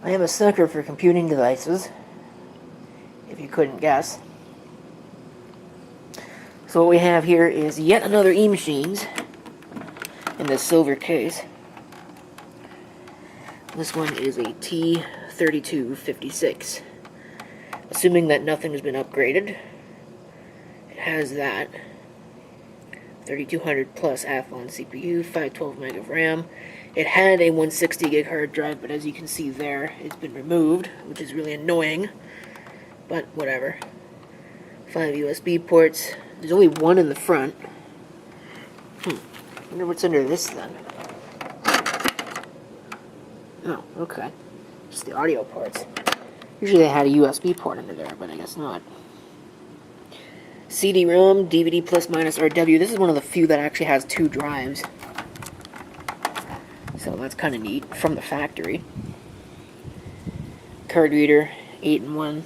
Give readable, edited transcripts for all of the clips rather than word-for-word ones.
I am a sucker for computing devices, if you couldn't guess. So what we have here is yet another eMachines in this silver case. This one is a T3256. Assuming that nothing has been upgraded, it has that 3200 plus Athlon CPU, 512 meg of RAM. It had a 160 gig hard drive, but as you can see there, it's been removed, which is really annoying, but whatever. 5 USB ports. There's only one in the front. I wonder what's under this then. Oh, okay. Just the audio ports. Usually they had a USB port under there, but I guess not. CD-ROM, DVD plus minus RW. This is one of the few that actually has 2 drives. So that's kind of neat, from the factory. Card reader, 8-in-1.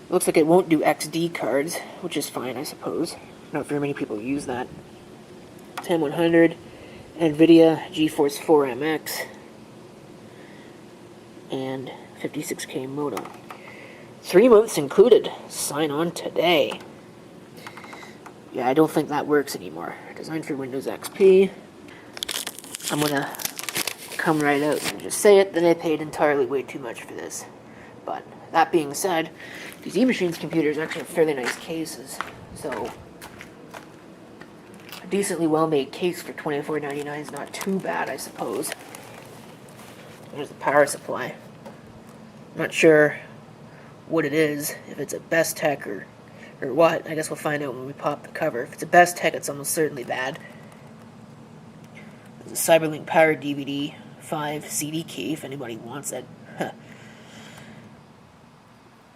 Looks like it won't do XD cards, which is fine, I suppose. Not very many people use that. 10100, NVIDIA GeForce 4MX, and 56K modem. 3 months included. Sign on today. Yeah, I don't think that works anymore. Designed for Windows XP. I'm gonna come right out and just say it, that I paid entirely way too much for this. But that being said, these eMachines computers actually have fairly nice cases, so a decently well-made case for $24.99 is not too bad, I suppose. There's the power supply. I'm not sure what it is, if it's a Best Tech or what. I guess we'll find out when we pop the cover. If it's a Best Tech, it's almost certainly bad. There's a Cyberlink Power DVD 5 CD key, if anybody wants it.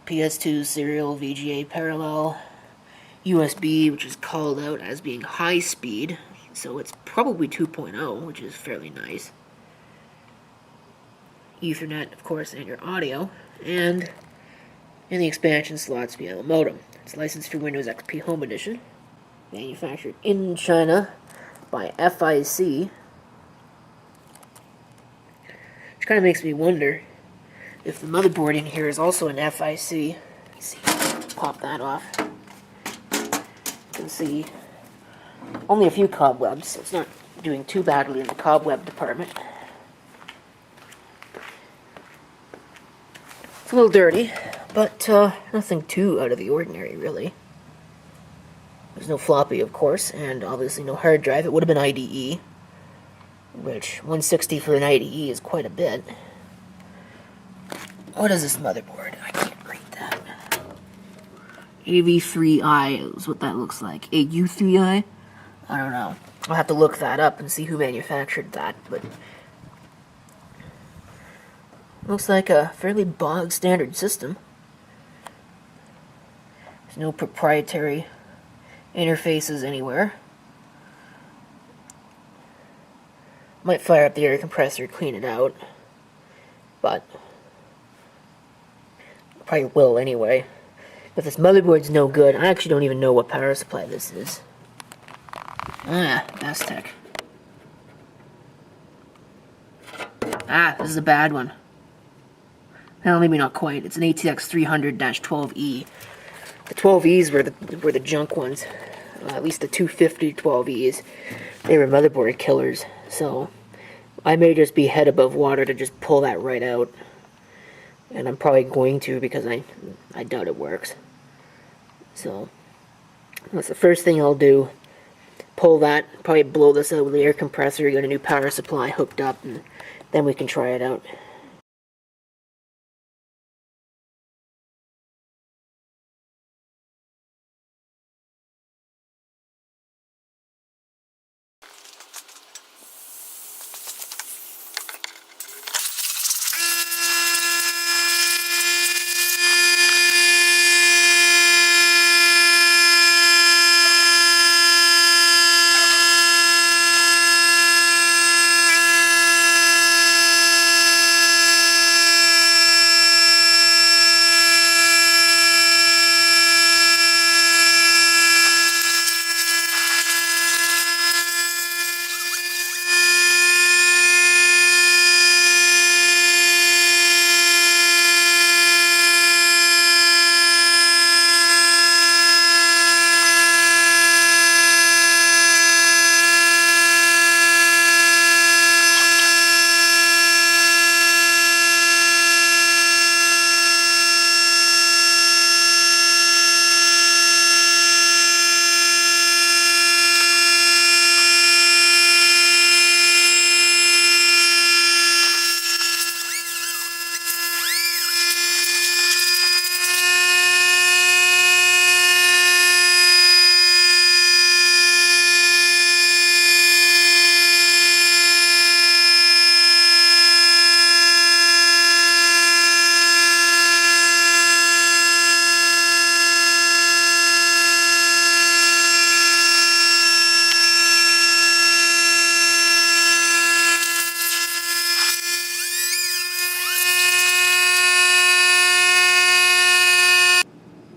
PS2 serial, VGA parallel, USB, which is called out as being high speed, so it's probably 2.0, which is fairly nice. Ethernet, of course, and your audio, and in the expansion slots via a modem. It's licensed for Windows XP Home Edition, manufactured in China by FIC, which kind of makes me wonder if the motherboard in here is also an FIC. Let's see, pop that off. You can see only a few cobwebs, so it's not doing too badly in the cobweb department. It's a little dirty, but nothing too out of the ordinary, really. There's no floppy, of course, and obviously no hard drive. It would have been IDE, which 160 for an IDE is quite a bit. What is this motherboard? I can't read that. AV3i is what that looks like. AU3i? I don't know. I'll have to look that up and see who manufactured that, but looks like a fairly bog standard system. There's no proprietary interfaces anywhere. Might fire up the air compressor, clean it out, but probably will anyway. But this motherboard's no good. I actually don't even know what power supply this is. Best Tech. This is a bad one. Well, maybe not quite. It's an ATX 300-12E. The 12Es were the junk ones. At least the 250 12Es. They were motherboard killers. So I may just be head above water to just pull that right out. And I'm probably going to, because I doubt it works. So that's the first thing I'll do. Pull that, probably blow this out with the air compressor, get a new power supply hooked up, and then we can try it out.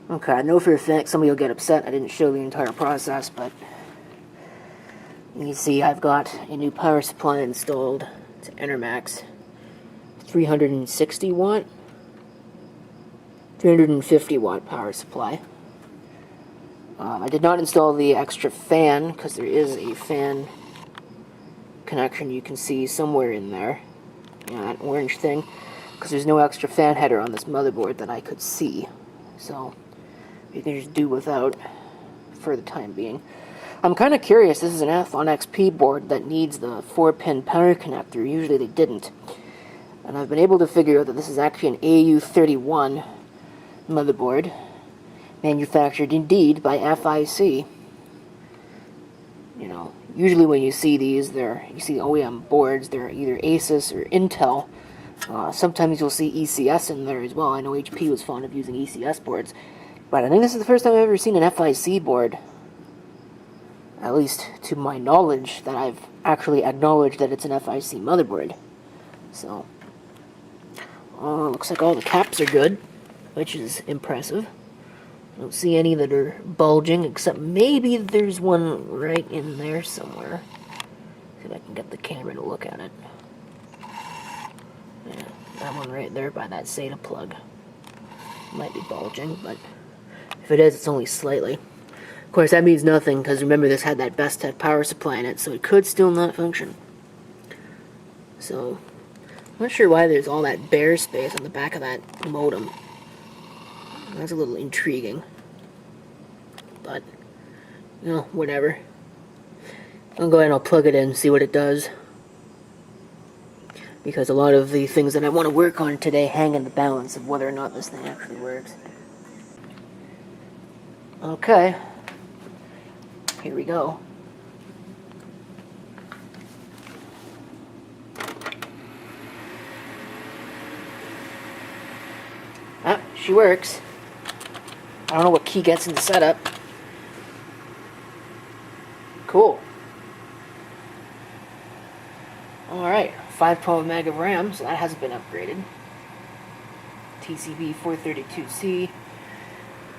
Okay, I know for a fact somebody will get upset I didn't show the entire process, but you can see I've got a new power supply installed. It's an Enermax 360 watt, 350 watt power supply. I did not install the extra fan because there is a fan connection you can see somewhere in there. That orange thing, because there's no extra fan header on this motherboard that I could see. So you can just do without for the time being. I'm kind of curious, this is an Athlon XP board that needs the 4-pin power connector. Usually they didn't. And I've been able to figure out that this is actually an AU31 motherboard, manufactured indeed by FIC. You know, usually when you see these, you see OEM boards, they're either Asus or Intel. Sometimes you'll see ECS in there as well. I know HP was fond of using ECS boards, but I think this is the first time I've ever seen an FIC board, at least to my knowledge, that I've actually acknowledged that it's an FIC motherboard. So, looks like all the caps are good, which is impressive. I don't see any that are bulging, except maybe there's one right in there somewhere. See if I can get the camera to look at it. Yeah, that one right there by that SATA plug. Might be bulging, but if it is, it's only slightly. Of course, that means nothing, because remember this had that Bestech power supply in it, so it could still not function. So, I'm not sure why there's all that bare space on the back of that modem. That's a little intriguing. But, you know, whatever. I'll go ahead and I'll plug it in and see what it does. Because a lot of the things that I want to work on today hang in the balance of whether or not this thing actually works. Okay. Here we go. Ah, she works. I don't know what key gets in the setup. Cool. Alright, 512 meg of RAM, so that hasn't been upgraded. TCB 432C.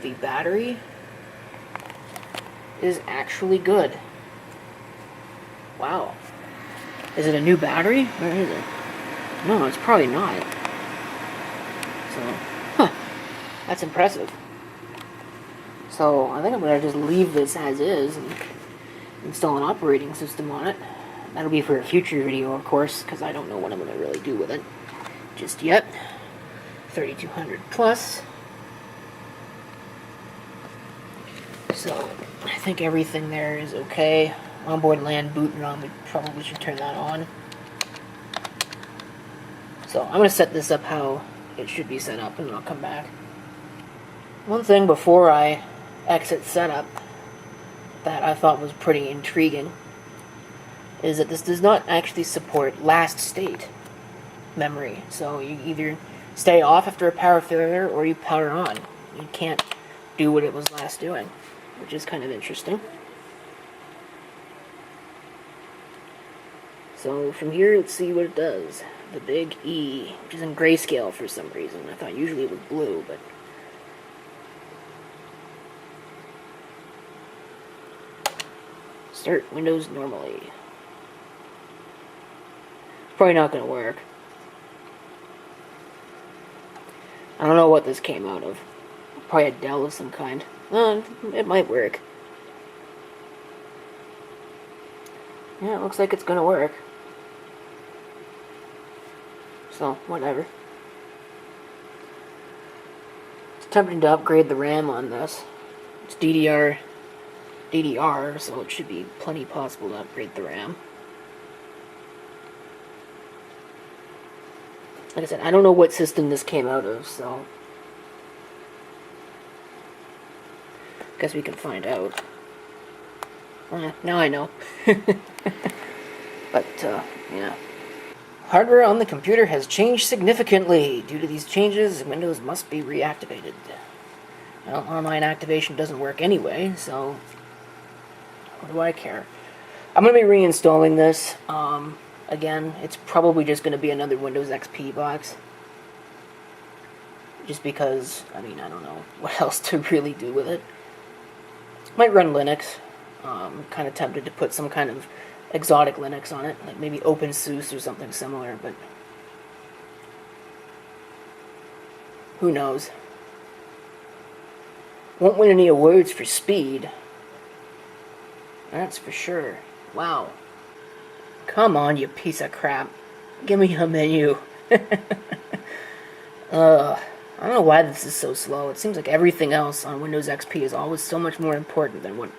The battery is actually good. Wow. Is it a new battery? Where is it? No, it's probably not. So, that's impressive. So, I think I'm going to just leave this as is and install an operating system on it. That'll be for a future video, of course, because I don't know what I'm going to really do with it just yet. 3200 plus. So, I think everything there is okay. Onboard LAN boot and ROM, we probably should turn that on. So, I'm going to set this up how it should be set up, and then I'll come back. One thing before I exit setup that I thought was pretty intriguing is that this does not actually support last state memory. So you either stay off after a power failure or you power on. You can't do what it was last doing, which is kind of interesting. So from here, let's see what it does. The big E, which is in grayscale for some reason. I thought usually it was blue, but start Windows normally. Probably not going to work. I don't know what this came out of. Probably a Dell of some kind. It might work. Yeah, it looks like it's going to work. So, whatever. It's tempting to upgrade the RAM on this. It's DDR, so it should be plenty possible to upgrade the RAM. Like I said, I don't know what system this came out of, so guess we can find out. Now I know. But, yeah. Hardware on the computer has changed significantly. Due to these changes, Windows must be reactivated. Well, online activation doesn't work anyway, so what do I care? I'm going to be reinstalling this. Again, it's probably just going to be another Windows XP box. just because, I mean, I don't know what else to really do with it. Might run Linux. Kind of tempted to put some kind of exotic Linux on it, like maybe OpenSUSE or something similar, but who knows. Won't win any awards for speed. That's for sure. Wow. Come on, you piece of crap. Give me a menu. I don't know why this is so slow. It seems like everything else on Windows XP is always so much more important than what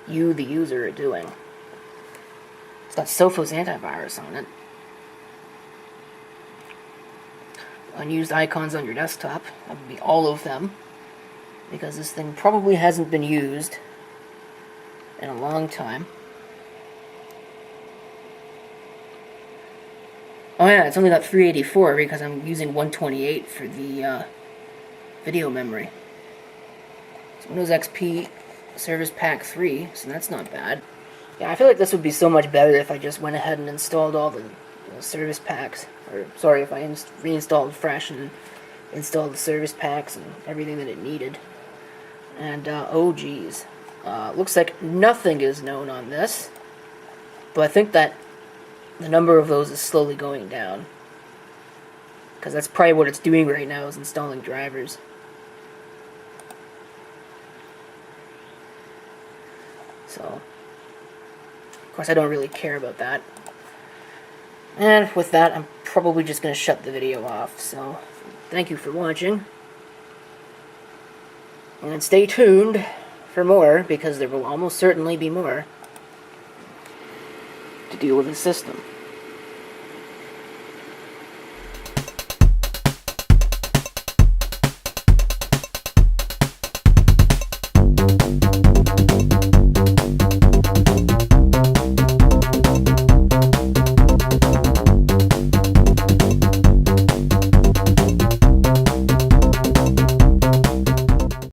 you, the user, are doing. It's got Sophos antivirus on it. Unused icons on your desktop. That would be all of them, because this thing probably hasn't been used in a long time. Oh yeah, it's only got 384 because I'm using 128 for the video memory. It's Windows XP Service Pack 3, so that's not bad. Yeah, I feel like this would be so much better if I just went ahead and installed all the service packs. Or, sorry, if I reinstalled fresh and installed the service packs and everything that it needed. And, oh geez. Looks like nothing is known on this. But I think that the number of those is slowly going down. Because that's probably what it's doing right now, is installing drivers. So, of course I don't really care about that. And with that, I'm probably just going to shut the video off. So, thank you for watching. And stay tuned for more, because there will almost certainly be more to deal with the system.